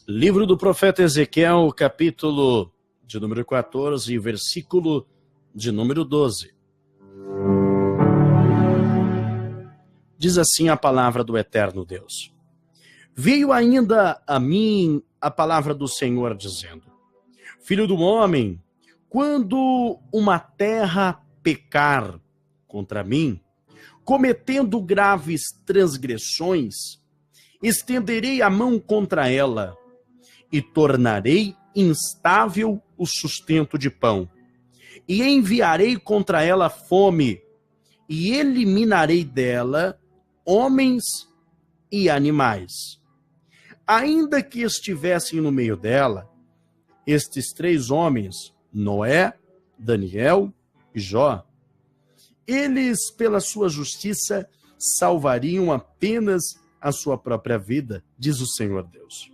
Livro do profeta Ezequiel, capítulo de número 14, versículo de número 12. Diz assim a palavra do eterno Deus. Veio ainda a mim a palavra do Senhor dizendo: Filho do homem, quando uma terra pecar contra mim, cometendo graves transgressões, estenderei a mão contra ela e tornarei instável o sustento de pão. E enviarei contra ela fome e eliminarei dela homens e animais. Ainda que estivessem no meio dela, estes 3 homens, Noé, Daniel e Jó, eles, pela sua justiça, salvariam apenas a sua própria vida, diz o Senhor Deus.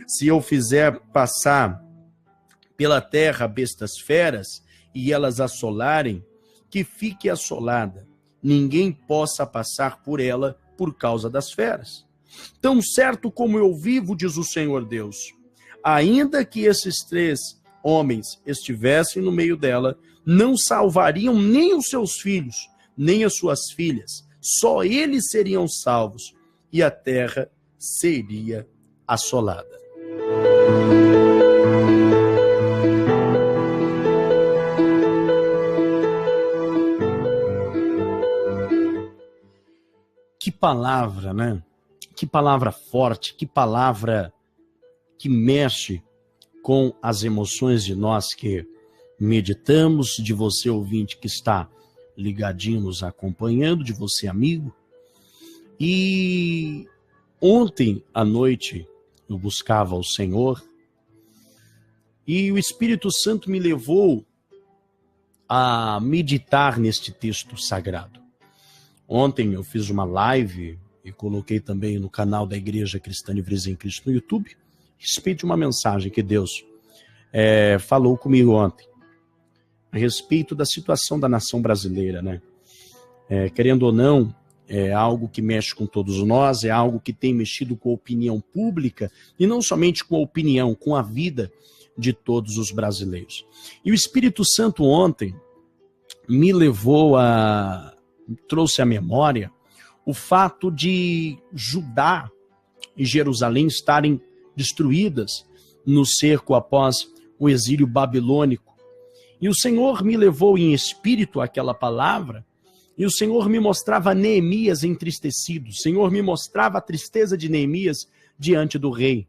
Se eu fizer passar pela terra bestas feras e elas assolarem, que fique assolada, ninguém possa passar por ela por causa das feras. Tão certo como eu vivo, diz o Senhor Deus, ainda que esses 3 homens estivessem no meio dela, não salvariam nem os seus filhos, nem as suas filhas. Só eles seriam salvos e a terra seria assolada. Que palavra, né? Que palavra forte, que palavra que mexe com as emoções de nós que meditamos, de você ouvinte que está ligadinho nos acompanhando, de você amigo. E ontem à noite eu buscava o Senhor e o Espírito Santo me levou a meditar neste texto sagrado. Ontem eu fiz uma live e coloquei também no canal da Igreja Cristã Livres em Cristo no YouTube, a respeito de uma mensagem que Deus falou comigo ontem, a respeito da situação da nação brasileira, né? Querendo ou não, é algo que mexe com todos nós, é algo que tem mexido com a opinião pública, e não somente com a opinião, com a vida de todos os brasileiros. E o Espírito Santo ontem me levou trouxe à memória o fato de Judá e Jerusalém estarem destruídas no cerco após o exílio babilônico. E o Senhor me levou em espírito àquela palavra, e o Senhor me mostrava Neemias entristecido. O Senhor me mostrava a tristeza de Neemias diante do rei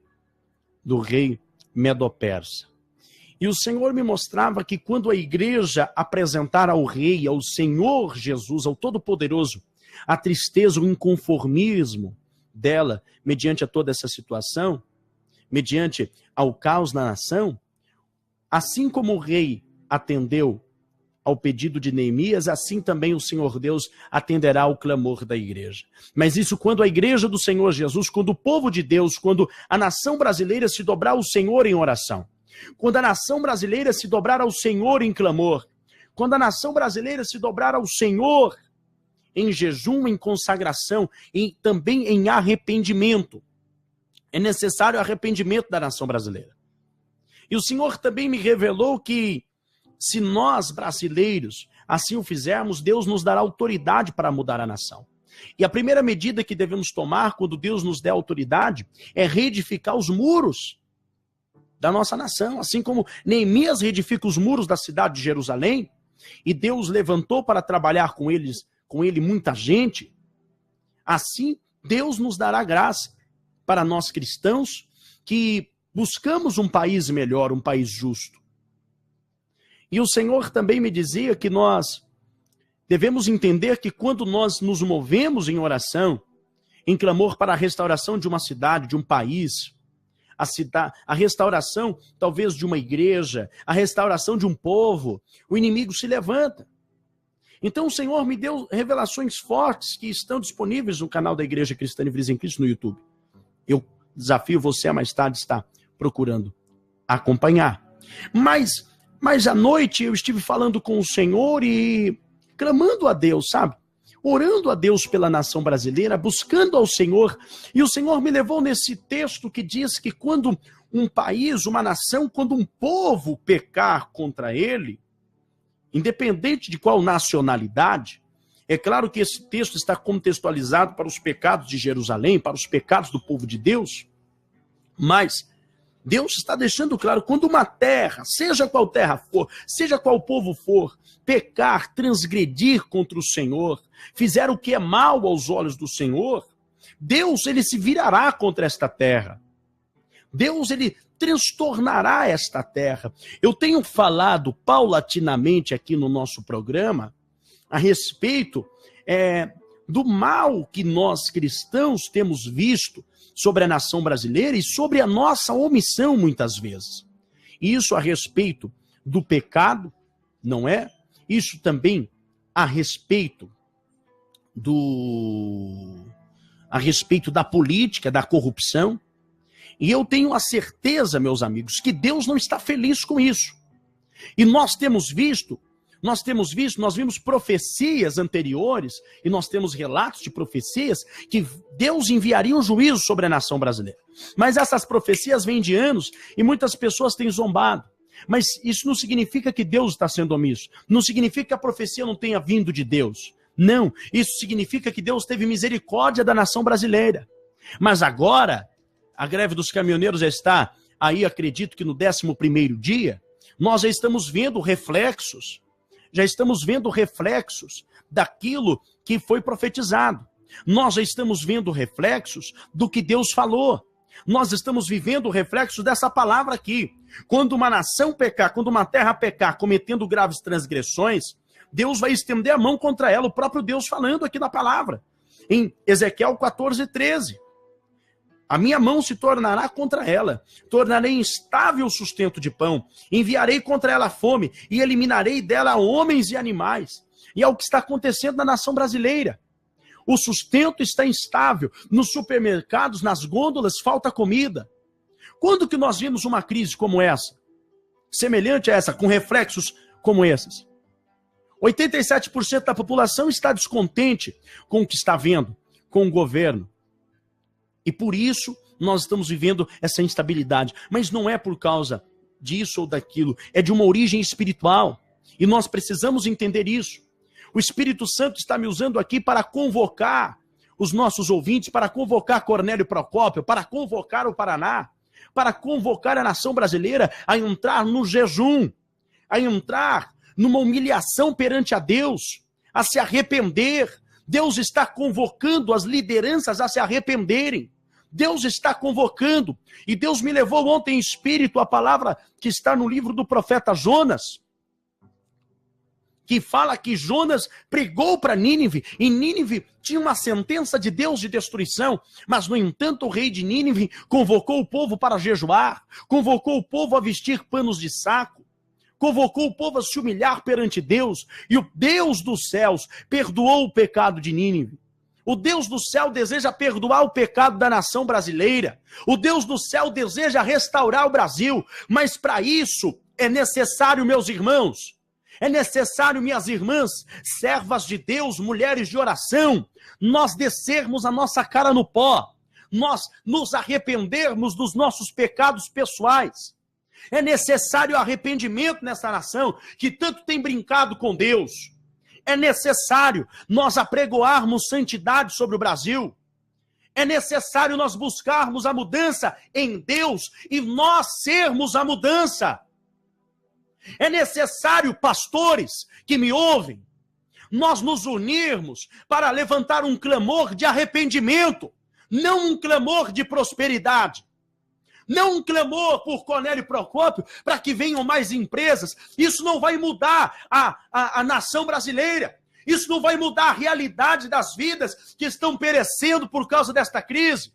Medo-Persa. E o Senhor me mostrava que quando a igreja apresentar ao rei, ao Senhor Jesus, ao Todo-Poderoso, a tristeza, o inconformismo dela, mediante a toda essa situação, mediante ao caos na nação, assim como o rei atendeu ao pedido de Neemias, assim também o Senhor Deus atenderá ao clamor da igreja. Mas isso quando a igreja do Senhor Jesus, quando o povo de Deus, quando a nação brasileira se dobrar ao Senhor em oração, quando a nação brasileira se dobrar ao Senhor em clamor, quando a nação brasileira se dobrar ao Senhor em jejum, em consagração e também em arrependimento. É necessário arrependimento da nação brasileira. E o Senhor também me revelou que se nós, brasileiros, assim o fizermos, Deus nos dará autoridade para mudar a nação. E a primeira medida que devemos tomar quando Deus nos der autoridade é reedificar os muros da nossa nação. Assim como Neemias reedifica os muros da cidade de Jerusalém, e Deus levantou para trabalhar com ele muita gente, assim Deus nos dará graça para nós cristãos que buscamos um país melhor, um país justo. E o Senhor também me dizia que nós devemos entender que quando nós nos movemos em oração, em clamor para a restauração de uma cidade, de um país, a restauração talvez de uma igreja, a restauração de um povo, o inimigo se levanta. Então o Senhor me deu revelações fortes que estão disponíveis no canal da Igreja Cristã Livres em Cristo no YouTube. Eu desafio você a mais tarde estar procurando acompanhar. Mas à noite eu estive falando com o Senhor e clamando a Deus, sabe? orando a Deus pela nação brasileira, buscando ao Senhor, e o Senhor me levou nesse texto que diz que quando um país, uma nação, quando um povo pecar contra ele, independente de qual nacionalidade, é claro que esse texto está contextualizado para os pecados de Jerusalém, para os pecados do povo de Deus, mas Deus está deixando claro, quando uma terra, seja qual terra for, seja qual povo for, pecar, transgredir contra o Senhor, fizer o que é mal aos olhos do Senhor, Deus, ele se virará contra esta terra. Deus, ele transtornará esta terra. Eu tenho falado paulatinamente aqui no nosso programa a respeito do mal que nós cristãos temos visto sobre a nação brasileira e sobre a nossa omissão muitas vezes. Isso a respeito do pecado, não é? Isso também a respeito da política, da corrupção. E eu tenho a certeza, meus amigos, que Deus não está feliz com isso. E nós vimos profecias anteriores, e nós temos relatos de profecias, que Deus enviaria um juízo sobre a nação brasileira. Mas essas profecias vêm de anos, e muitas pessoas têm zombado. Mas isso não significa que Deus está sendo omisso. Não significa que a profecia não tenha vindo de Deus. Não, isso significa que Deus teve misericórdia da nação brasileira. Mas agora, a greve dos caminhoneiros já está aí, acredito que no 11º dia, nós já estamos vendo reflexos. Já estamos vendo reflexos daquilo que foi profetizado. Nós já estamos vendo reflexos do que Deus falou. Nós estamos vivendo o reflexo dessa palavra aqui. Quando uma nação pecar, quando uma terra pecar, cometendo graves transgressões, Deus vai estender a mão contra ela, o próprio Deus falando aqui na palavra. Em Ezequiel 14:13. A minha mão se tornará contra ela, tornarei instável o sustento de pão, enviarei contra ela fome e eliminarei dela homens e animais. E é o que está acontecendo na nação brasileira. O sustento está instável, nos supermercados, nas gôndolas, falta comida. Quando que nós vimos uma crise como essa? Semelhante a essa, com reflexos como esses? 87% da população está descontente com o que está vendo, com o governo. E por isso nós estamos vivendo essa instabilidade. Mas não é por causa disso ou daquilo. É de uma origem espiritual. E nós precisamos entender isso. O Espírito Santo está me usando aqui para convocar os nossos ouvintes, para convocar Cornélio Procópio, para convocar o Paraná, para convocar a nação brasileira a entrar no jejum, a entrar numa humilhação perante a Deus, a se arrepender. Deus está convocando as lideranças a se arrependerem. Deus está convocando, e Deus me levou ontem em espírito a palavra que está no livro do profeta Jonas, que fala que Jonas pregou para Nínive, e Nínive tinha uma sentença de Deus de destruição, mas no entanto o rei de Nínive convocou o povo para jejuar, convocou o povo a vestir panos de saco, convocou o povo a se humilhar perante Deus, e o Deus dos céus perdoou o pecado de Nínive. O Deus do céu deseja perdoar o pecado da nação brasileira. O Deus do céu deseja restaurar o Brasil. Mas para isso é necessário, meus irmãos, é necessário, minhas irmãs, servas de Deus, mulheres de oração, nós descermos a nossa cara no pó. Nós nos arrependermos dos nossos pecados pessoais. É necessário arrependimento nessa nação que tanto tem brincado com Deus. É necessário nós apregoarmos santidade sobre o Brasil. É necessário nós buscarmos a mudança em Deus e nós sermos a mudança. É necessário, pastores que me ouvem, nós nos unirmos para levantar um clamor de arrependimento, não um clamor de prosperidade. Não um clamor por Cornélio Procópio para que venham mais empresas. Isso não vai mudar a nação brasileira. Isso não vai mudar a realidade das vidas que estão perecendo por causa desta crise.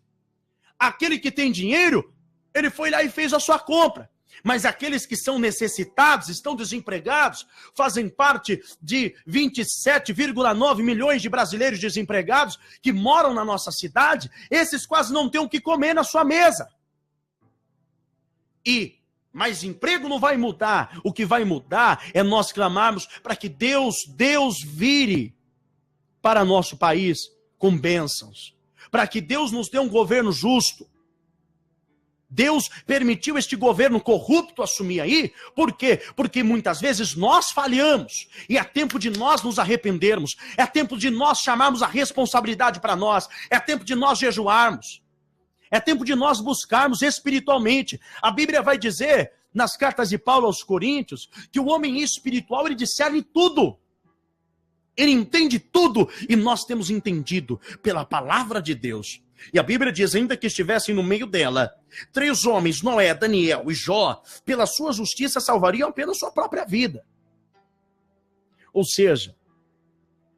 Aquele que tem dinheiro, ele foi lá e fez a sua compra. Mas aqueles que são necessitados, estão desempregados, fazem parte de 27,9 milhões de brasileiros desempregados que moram na nossa cidade, esses quase não têm o que comer na sua mesa. Mas emprego não vai mudar. O que vai mudar é nós clamarmos para que Deus vire para nosso país com bênçãos, para que Deus nos dê um governo justo. Deus permitiu este governo corrupto assumir aí, por quê? Porque muitas vezes nós falhamos, e é tempo de nós nos arrependermos, é tempo de nós chamarmos a responsabilidade para nós, é tempo de nós jejuarmos, é tempo de nós buscarmos espiritualmente. A Bíblia vai dizer, nas cartas de Paulo aos Coríntios, que o homem espiritual, ele discerne tudo, ele entende tudo, e nós temos entendido pela palavra de Deus. E a Bíblia diz, ainda que estivessem no meio dela 3 homens, Noé, Daniel e Jó, pela sua justiça salvariam apenas sua própria vida. Ou seja,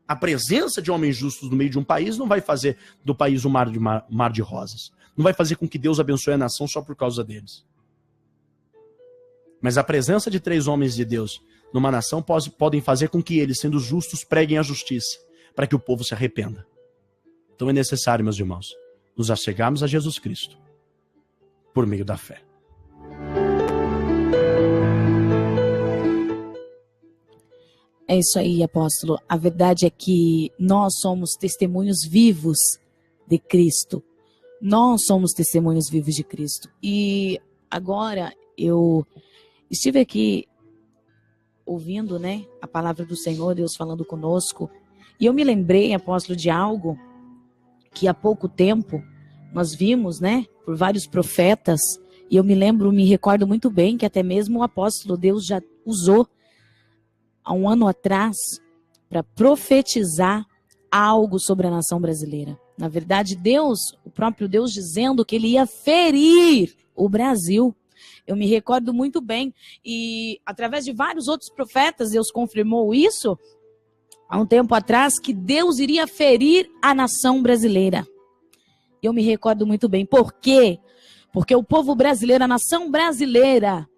a presença de homens justos no meio de um país não vai fazer do país um mar de rosas. Não vai fazer com que Deus abençoe a nação só por causa deles. Mas a presença de 3 homens de Deus numa nação podem fazer com que eles, sendo justos, preguem a justiça, para que o povo se arrependa. Então é necessário, meus irmãos, nos achegarmos a Jesus Cristo por meio da fé. É isso aí, apóstolo. A verdade é que nós somos testemunhos vivos de Cristo. Nós somos testemunhos vivos de Cristo. E agora eu estive aqui ouvindo, né, a palavra do Senhor, Deus falando conosco, e eu me lembrei, apóstolo, de algo que há pouco tempo nós vimos, né, por vários profetas, e eu me recordo muito bem que até mesmo o apóstolo Deus já usou há um ano atrás para profetizar algo sobre a nação brasileira. Na verdade, Deus, o próprio Deus dizendo que ele ia ferir o Brasil. Eu me recordo muito bem, e através de vários outros profetas, Deus confirmou isso há um tempo atrás, que Deus iria ferir a nação brasileira. Eu me recordo muito bem. Por quê? Porque o povo brasileiro, a nação brasileira,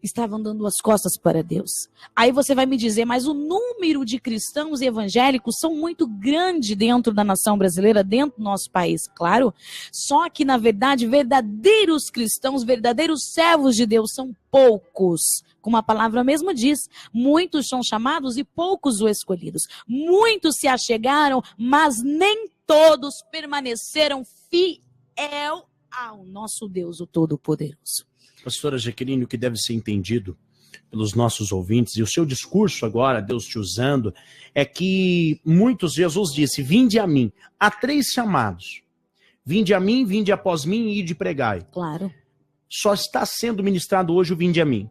estavam dando as costas para Deus. Aí você vai me dizer, mas o número de cristãos e evangélicos são muito grande dentro da nação brasileira, dentro do nosso país, claro. Só que, na verdade, verdadeiros cristãos, verdadeiros servos de Deus são poucos. Como a palavra mesmo diz, muitos são chamados e poucos os escolhidos. Muitos se achegaram, mas nem todos permaneceram fiel ao nosso Deus, o Todo-Poderoso. Pastora Jaqueline, o que deve ser entendido pelos nossos ouvintes, e o seu discurso agora, Deus te usando, é que muitos, Jesus disse, vinde a mim. Há 3 chamados. Vinde a mim, vinde após mim e ide pregai. Claro. Só está sendo ministrado hoje o vinde a mim.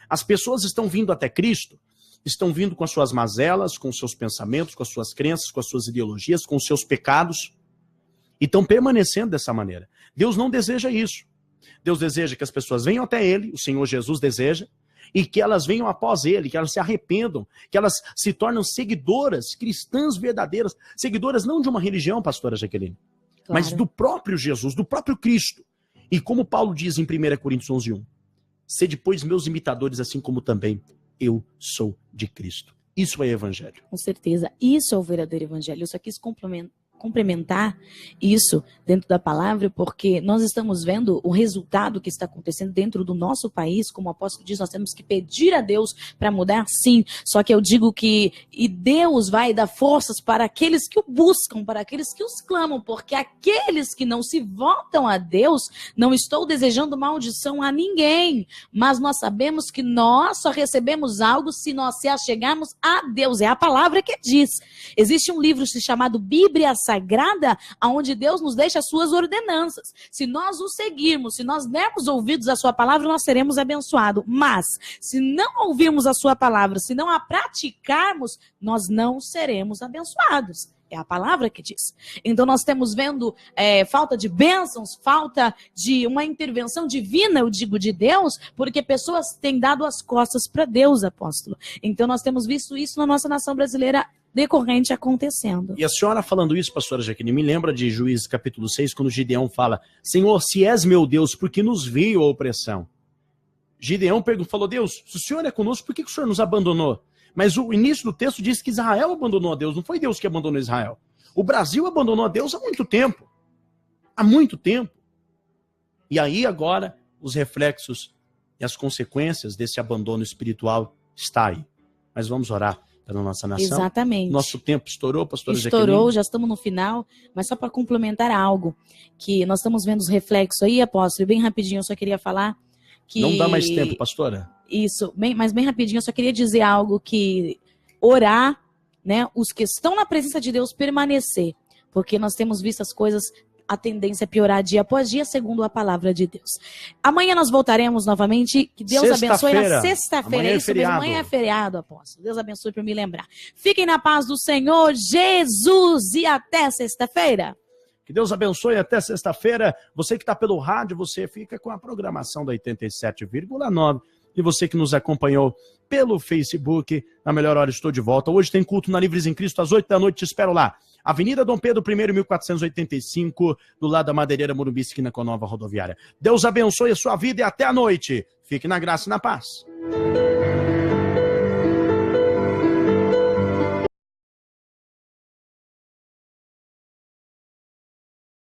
As pessoas estão vindo até Cristo, estão vindo com as suas mazelas, com os seus pensamentos, com as suas crenças, com as suas ideologias, com os seus pecados, e estão permanecendo dessa maneira. Deus não deseja isso. Deus deseja que as pessoas venham até Ele, o Senhor Jesus deseja, e que elas venham após Ele, que elas se arrependam, que elas se tornem seguidoras, cristãs verdadeiras, seguidoras não de uma religião, pastora Jaqueline, claro, mas do próprio Jesus, do próprio Cristo. E como Paulo diz em 1 Coríntios 11:1, sede, pois, meus imitadores, assim como também eu sou de Cristo. Isso é evangelho. Com certeza, isso é o verdadeiro evangelho. Eu só quis complementar isso dentro da palavra, porque nós estamos vendo o resultado que está acontecendo dentro do nosso país. Como o apóstolo diz, nós temos que pedir a Deus para mudar, sim, só que eu digo que Deus vai dar forças para aqueles que o buscam, para aqueles que os clamam, porque aqueles que não se voltam a Deus, não estou desejando maldição a ninguém, mas nós sabemos que nós só recebemos algo se nós se achegarmos a Deus, é a palavra que diz. Existe um livro chamado Bíblia Sagrada, onde Deus nos deixa as suas ordenanças. Se nós o seguirmos, se nós dermos ouvidos à sua palavra, nós seremos abençoados. Mas, se não ouvirmos a sua palavra, se não a praticarmos, nós não seremos abençoados. É a palavra que diz. Então nós estamos vendo falta de bênçãos, falta de uma intervenção divina, eu digo, de Deus, porque pessoas têm dado as costas para Deus, apóstolo. Então nós temos visto isso na nossa nação brasileira decorrente acontecendo. E a senhora falando isso, pastora Jaqueline, me lembra de Juízes capítulo 6, quando Gideão fala, Senhor, se és meu Deus, por que nos veio a opressão? Gideão falou, Deus, se o Senhor é conosco, por que o Senhor nos abandonou? Mas o início do texto diz que Israel abandonou a Deus, não foi Deus que abandonou Israel. O Brasil abandonou a Deus há muito tempo. Há muito tempo. E aí agora, os reflexos e as consequências desse abandono espiritual está aí. Mas vamos orar pela nossa nação. Exatamente. Nosso tempo estourou, pastora Estourou, Jaqueline. já estamos no final, mas só para complementar algo, que nós estamos vendo os reflexos aí, apóstolo, bem rapidinho, eu só queria falar que... Não dá mais tempo, pastora? Isso, mas bem rapidinho, eu só queria dizer algo que orar, né, os que estão na presença de Deus permanecer, porque nós temos visto as coisas, a tendência é piorar dia após dia, segundo a palavra de Deus. Amanhã nós voltaremos novamente, que Deus abençoe na sexta-feira, Amanhã é isso mesmo, feriado. amanhã é feriado, apóstolo, Deus abençoe por me lembrar. Fiquem na paz do Senhor Jesus e até sexta-feira. Que Deus abençoe até sexta-feira. Você que está pelo rádio, você fica com a programação da 87,9. E você que nos acompanhou pelo Facebook, na melhor hora estou de volta. Hoje tem culto na Livres em Cristo, às 8 da noite, te espero lá. Avenida Dom Pedro I, 1485, do lado da Madeireira Morumbi, esquina com a Nova Rodoviária. Deus abençoe a sua vida e até a noite. Fique na graça e na paz.